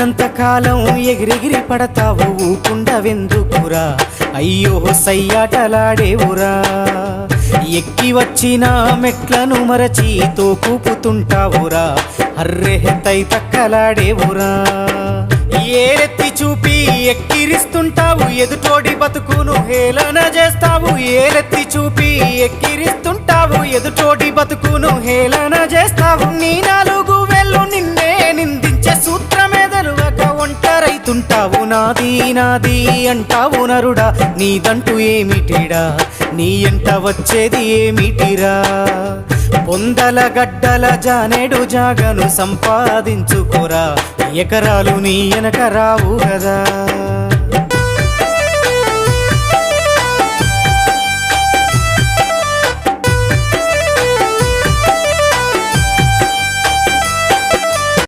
ఉన్నంత కాలం ఎగిరెగిరి పడతావు ఊకుండవెందుకురా అయ్యో సయ్యాటలాడేవురా ఎక్కి వచ్చిన మెట్లను మరచి తోకూపుతుంటావురా అర్రె తై తక్కలాడేవురా ఏలెత్తి చూపి ఎక్కిరిస్తుంటావు ఎదుటోడి బతుకును హేళన చేస్తావు ఏలెత్తి చూపి ఎక్కిరిస్తుంటావు ఎదుటోడి బతుకును హేళన చేస్తావు నీ నాలుగు వేళ్ళు నిన్నే నిందించే సూత్రమేదలువక ఒంటరైతుంటావు నాది నాది అంటావు నరుడా నీదంటూ ఏమిటిడా నీ ఎంట వచ్చేది ఏమిటిరా పొందల గడ్డల జానేడు జాగను సంపాదించుకోరా ఎకరాలు నీ వెనక రావు కదా।